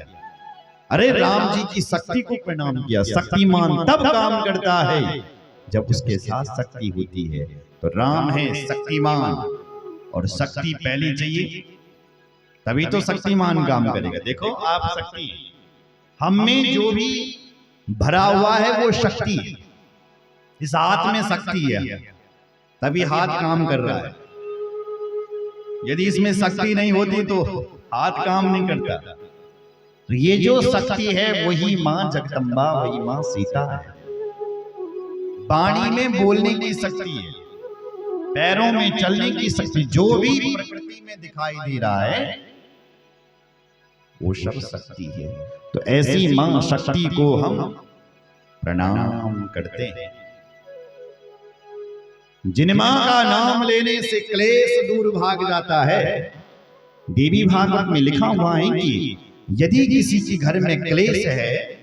अरे राम जी की शक्ति को प्रणाम किया। शक्तिमान तब काम करता है जब उसके साथ शक्ति होती है। तो राम है शक्तिमान, और शक्ति पहले चाहिए तभी तो शक्तिमान काम करेगा। देखो आप शक्ति, हम में जो भी भरा हुआ है वो शक्ति है। इस हाथ में शक्ति है तभी हाथ काम कर रहा है। यदि इसमें शक्ति नहीं होती तो हाथ काम नहीं करता। तो ये जो शक्ति है वही मां जगदम्बा, वही मां सीता है। वाणी में बोलने की शक्ति है, पैरों में चलने की शक्ति, जो भी प्रकृति में दिखाई दे रहा है वो सब शक्ति है। तो ऐसी मां शक्ति को हम प्रणाम करते हैं। जिन मां का नाम लेने से क्लेश दूर भाग जाता है। देवी भागवत में लिखा हुआ है कि यदि किसी के घर में क्लेश है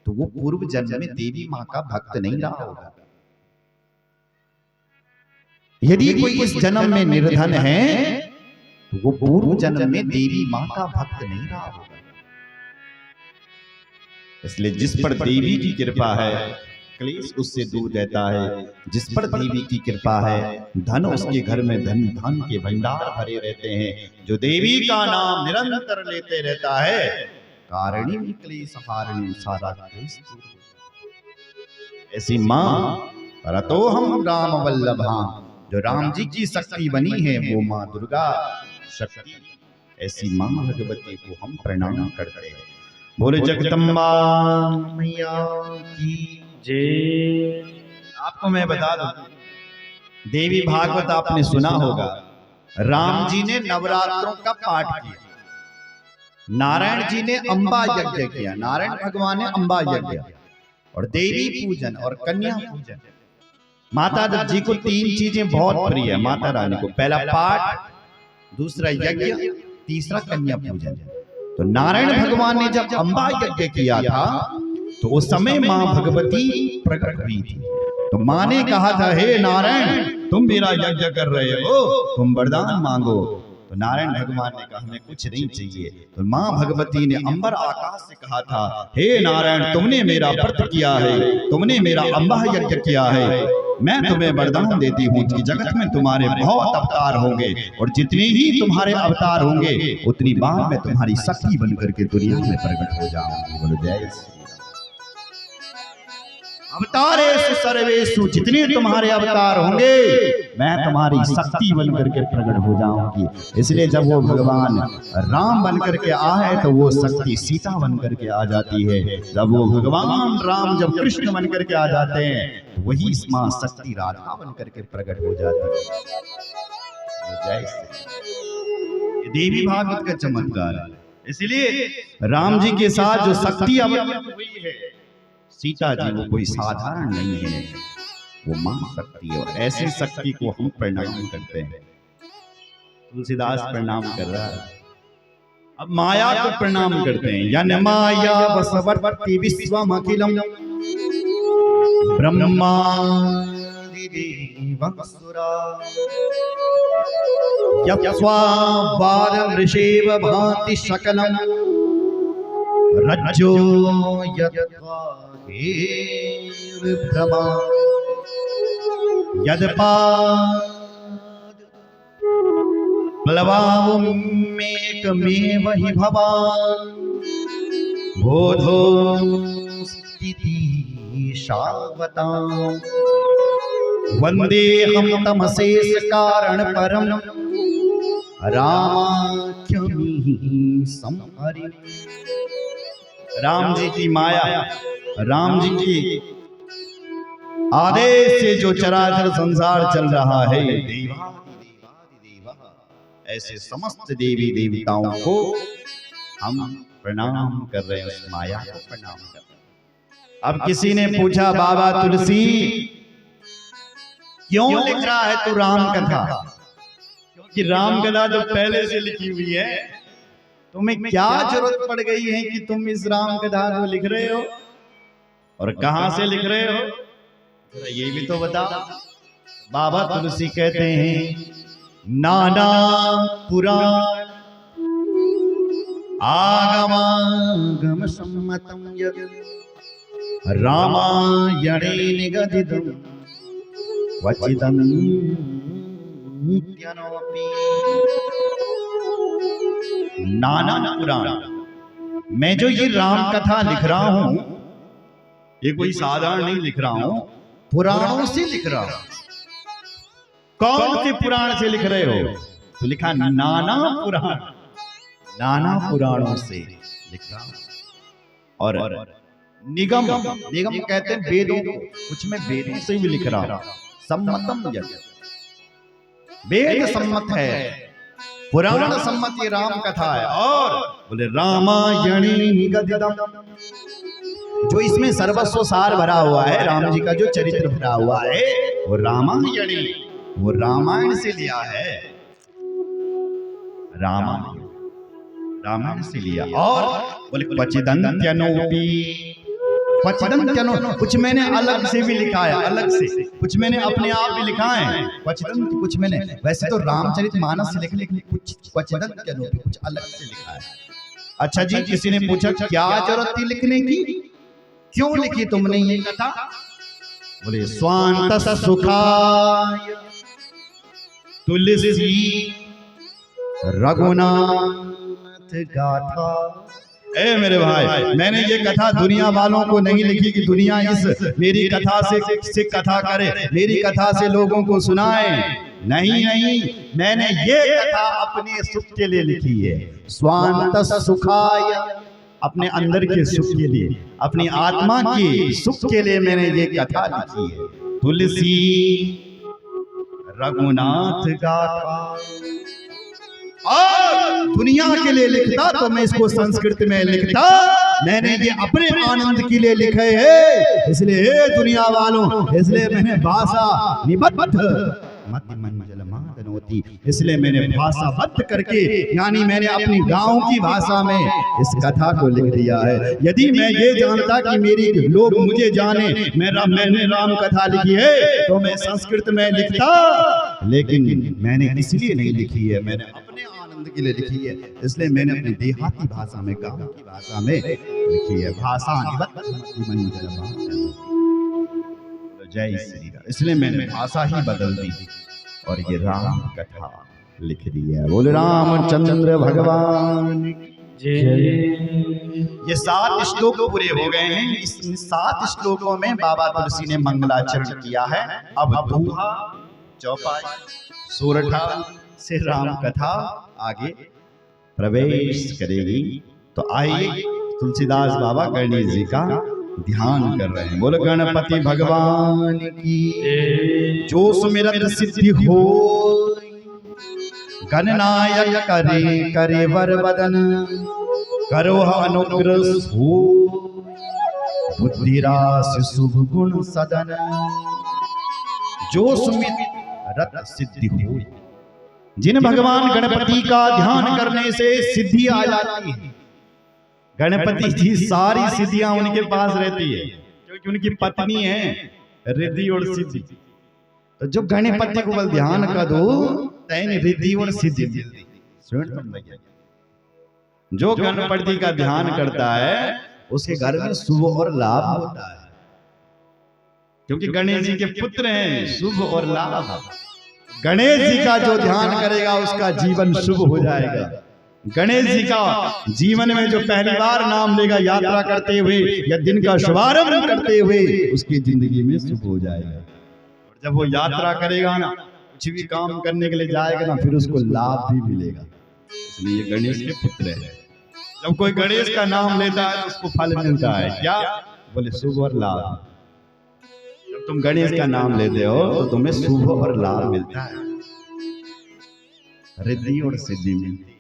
तो वो पूर्व जन्म में देवी मां का भक्त नहीं रहा होगा। यदि कोई इस जन्म में निर्धन है तो वो पूर्व जन्म में देवी मां का भक्त नहीं रहा होगा। इसलिए जिस पर देवी की कृपा है क्लेश उससे दूर रहता है। जिस पर देवी की कृपा है धन उसके घर में धन धन के भंडार भरे रहते हैं। जो देवी का नाम निरंतर लेते रहता है कारिणी क्लेश हारिणी, सारा क्लेश दूर। ऐसी मां परतो हम राम वल्लभा, जो राम जी की शक्ति बनी है वो मां दुर्गा शक्ति। ऐसी मां भगवती को हम प्रणाम करते हैं। बोले जगदम्बा मैया की जय। आपको मैं बता दूं, देवी भागवत आपने सुना होगा। राम जी ने नवरात्रों का पाठ किया, नारायण जी ने अंबा यज्ञ किया, नारायण भगवान ने अंबा यज्ञ, और देवी पूजन और कन्या पूजन। माता जी को तीन चीजें बहुत प्रिय है माता रानी को। पहला पाठ, दूसरा यज्ञ, तीसरा कन्या पूजन। तो नारायण भगवान ने जब अंबा यज्ञ किया था तो उस समय मां भगवती प्रकट हुई थी। तो मां ने कहा था, हे नारायण तुम मेरा यज्ञ कर रहे हो, तुम वरदान मांगो। तो नारायण भगवान ने कहा हमें कुछ नहीं चाहिए। तो मां भगवती ने अंबर आकाश से कहा था, हे नारायण तुमने मेरा व्रत किया है, तुमने मेरा अंबा यज्ञ किया है, मैं तुम्हें वरदान देती हूँ कि जगत में तुम्हारे बहुत अवतार होंगे और जितने ही तुम्हारे अवतार होंगे उतनी बार मैं तुम्हारी शक्ति बनकर के दुनिया में प्रकट हो जाऊंगी। बोलो जय श्री राम। अवतारेषु सर्वेषु, जितने तुम्हारे अवतार होंगे मैं तुम्हारी शक्ति बनकर के प्रकट हो जाऊंगी। इसलिए जब वो भगवान राम बनकर के आए तो वो शक्ति सीता बनकर के आ जाती है। जब वो भगवान राम जब कृष्ण बनकर के आ जाते हैं तो वही मां शक्ति राधा बनकर के प्रकट हो जाती है। जय श्री देवी भागवत का चमत्कार है। इसलिए राम जी के साथ जो शक्ति अवतरित हुई है सीता जी, वो कोई साधारण नहीं है, वो मां शक्ति है। और ऐसी शक्ति को हम प्रणाम करते हैं। तुलसीदास प्रणाम कर रहा है। अब माया को प्रणाम करते हैं। यन माया वसवर्ति विश्वम अखिलम ब्रह्मादि देवसुरा यस्वावारं ऋषेव भाति सकलम रज्जो यद्वा भ्रमा यद्पाद प्लवामेकमेव हि भवान् बोधो स्थिति शावताम् वन्देहं तमशेष कारण परम रामाख्यमिहि संहरि। राम जी की माया, राम जी की आदेश से जो चराचर संसार चल रहा है, ऐसे समस्त देवी देवताओं को हम प्रणाम कर रहे हैं, उस माया को प्रणाम कर रहे हैं। अब किसी ने पूछा, बाबा तुलसी क्यों लिख रहा है तू राम कथा? क्योंकि राम कथा जो पहले से लिखी हुई है, तुम्हें क्या जरूरत पड़ गई है कि तुम इस राम कथा को लिख रहे हो और कहां से लिख रहे हो? ये भी तो बता। बाबा तुलसी कहते हैं, नाना पुराण आगमागम सम्मतम यद् रामायणे निगदितम् वचिदन्त्यनोऽपि। नाना पुराण, मैं जो ये राम कथा लिख रहा हूं ये कोई साधारण नहीं लिख रहा हूं, पुराणों से लिख रहा हूं। कौन से पुराण से लिख रहे हो? तो लिखा नाना पुराण। नाना पुराणों से लिखा। और निगम निगम कहते हैं वेदों को, कुछ मैं वेदों से भी लिख रहा हूं। सम्मतम यत्, वेद सम्मत है, पुराण सम्मत ये राम कथा है। और बोले रामायणी निगदितम, जो इसमें सर्वस्व सार भरा हुआ है, राम जी का जो चरित्र भरा हुआ है वो रामायणी, वो रामायण से लिया है, रामायण से लिया। और बोले क्वचिदन्त्यनोपि, क्वचिदन्त्यनो, कुछ मैंने अलग से भी लिखा है, अलग से, कुछ मैंने अपने आप भी लिखा है, क्वचिदन्त, कुछ मैंने, वैसे तो रामचरितमानस से लिखा, लेकिन कुछ क्वचिदन्त्यनोपि, कुछ अलग से लिखा है। अच्छा जी, किसी ने पूछा क्या जरूरत थी लिखने की, क्यों लिखी तुमने ये कथा? बोले स्वांत सुखाय तुलसी रघुनाथ गाथा। ए मेरे भाई, मैंने ये कथा दुनिया वालों को नहीं लिखी कि दुनिया इस मेरी कथा से कथा करे, मेरी कथा से लोगों को सुनाए। नहीं नहीं, मैंने ये कथा अपने सुख के लिए लिखी है। स्वांत सुखाय, अपने अंदर के सुख के लिए, अपनी आत्मा के सुख के लिए मैंने ये कथा लिखी है। तुलसी रघुनाथ गाथा। और दुनिया के लिए लिखता तो मैं इसको संस्कृत में लिखता, मैंने ये अपने आनंद के लिए लिखे है, इसलिए दुनिया वालों, इसलिए मैंने भाषा निबद्ध मति मंजल मादनोती, इसलिए मैंने भाषाबद्ध करके, यानी मैंने अपनी गांव की भाषा में इस कथा को लिख दिया है। यदि मैं ये जानता कि मेरी लोग मुझे जाने, मैंने राम कथा लिखी है, तो मैं संस्कृत में लिखता, लेकिन मैंने इसलिए नहीं लिखी है, मैंने अपने आनंद के लिए लिखी है, इसलिए मैंने अपनी देहाती भाषा में, गांव की भाषा में लिखी है। भाषा निबद्ध मति मंजल मादनोती, जय श्री राम, इसलिए मैंने भाषा ही बदल दी और ये राम कथा लिख दी है। बोले रामचंद्र भगवान जय। ये 7 श्लोक पूरे हो गए हैं। इस 7 श्लोकों में बाबा तुलसी ने मंगलाचरण किया है। अब दूहा, चौपाई, सोरठा से राम कथा आगे प्रवेश करेगी। तो आइए तुलसीदास बाबा गणेश जी का ध्यान कर रहे हैं। बोलो गणपति भगवान की, जो सुमिरत सिद्धि हो, गणनायक करे करे वर बदन, करो अनुग्रह हो, बुद्धि राशि शुभ गुण सदन। जो सुमिरत सिद्धि हो, जिन भगवान गणपति का ध्यान करने से सिद्धि आ जाती है। गणपति जी सारी सिद्धियां उनके पास रहती है, क्योंकि उनकी पत्नी है रिद्धि और सिद्धि। तो जो गणपति को बल ध्यान कर दो, तैन रिद्धि और सिद्धि मिलती। जो गणपति का ध्यान करता है उसके घर में शुभ और लाभ होता है, क्योंकि गणेश जी के पुत्र हैं, शुभ और लाभ। गणेश जी का जो ध्यान करेगा उसका जीवन शुभ हो जाएगा। गणेश जी का जीवन में जो पहली बार नाम लेगा यात्रा करते हुए या दिन का शुभारंभ करते हुए, उसकी जिंदगी में शुभ हो जाएगा। और जब वो यात्रा करेगा ना, कुछ भी काम करने के लिए जाएगा ना, फिर उसको लाभ भी मिलेगा। इसलिए गणेश के पुत्र है। जब कोई गणेश का नाम लेता है तो उसको फल मिलता है। क्या? बोले शुभ और लाभ। जब तुम गणेश का नाम लेते हो तो तुम्हें शुभ और लाभ मिलता है, रिद्धि और सिद्धि मिलती है।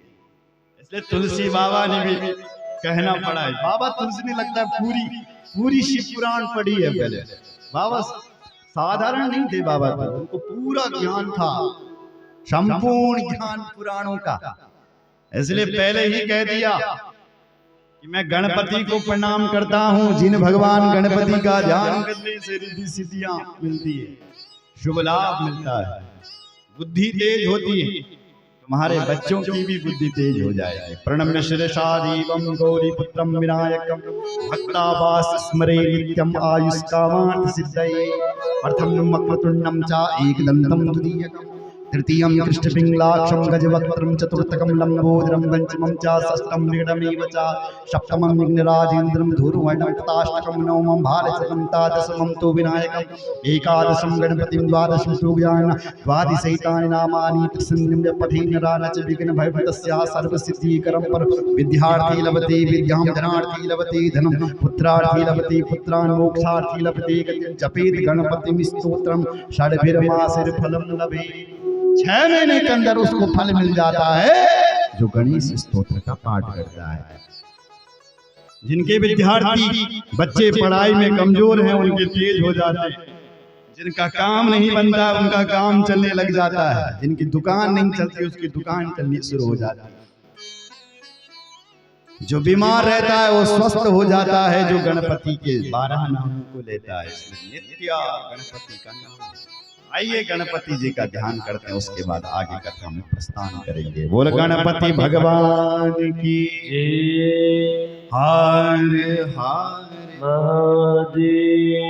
इसलिए तुलसी बाबा ने भी कहना पड़ा है। बाबा तुलसी ने लगता है पूरी शिव पुराण पढ़ी है पहले। बाबा साधारण नहीं थे, बाबा तो उनको पूरा ज्ञान था, संपूर्ण ज्ञान पुराणों का। इसलिए पहले ही कह दिया कि मैं गणपति को प्रणाम करता हूँ, जिन भगवान गणपति का ध्यान करने से रिद्धि सिद्धियां मिलती है, शुभ लाभ मिलता है, बुद्धि तेज होती है। तुम्हारे बच्चों की भी बुद्धि तेज हो जाएगी। प्रणम्य शिरसा देवं गौरी पुत्रम विनायकम, भक्तावास स्मरे नित्यम आयुष्कामार्थ सिद्धये, अर्थम वक्रतुंडम च एकदंतम द्वितीयकम, तृतीयं कृष्णपिङ्गलाक्षं गजवक्त्रं चतुर्थकं लम्बोदरं पञ्चमं च षष्ठं मृगमेव च सप्तमं विघ्नराजेन्द्रं धूर्वर्णं तथाष्टकं नवमं भालचलं द्वादशमं तु विनायकम् एकादशं गणपतिं द्वादशं तु ज्ञान द्वादशैतानि नामानि प्रसन्नं पठेन रान च विघ्नभयभृतस्य सर्वसिद्धिकरं पर विद्यार्थी लभते विद्यां धनार्थी लभते धनं पुत्रार्थी लभते पुत्रान् मोक्षार्थी लभते गतिं जपेत गणपतिं स्तोत्रं षड्भिर्मासेर फलं लभे। 6 महीने के अंदर उसको फल मिल जाता है जो गणेश स्तोत्र का पाठ करता है। जिनके विद्यार्थी बच्चे पढ़ाई में कमजोर हैं उनके तेज हो जाते हैं, जिनका काम नहीं बनता उनका काम चलने लग जाता है, जिनकी दुकान नहीं चलती उसकी दुकान चलनी शुरू हो जाती है, जो बीमार रहता है वो स्वस्थ हो जाता है जो गणपति के 12 नामों को लेता है। इसलिए नित्य गणपति का नाम। आइए गणपति जी का ध्यान करते हैं, उसके बाद आगे कथा में प्रस्थान करेंगे। बोल गणपति भगवान की जय। हर हर महादेव।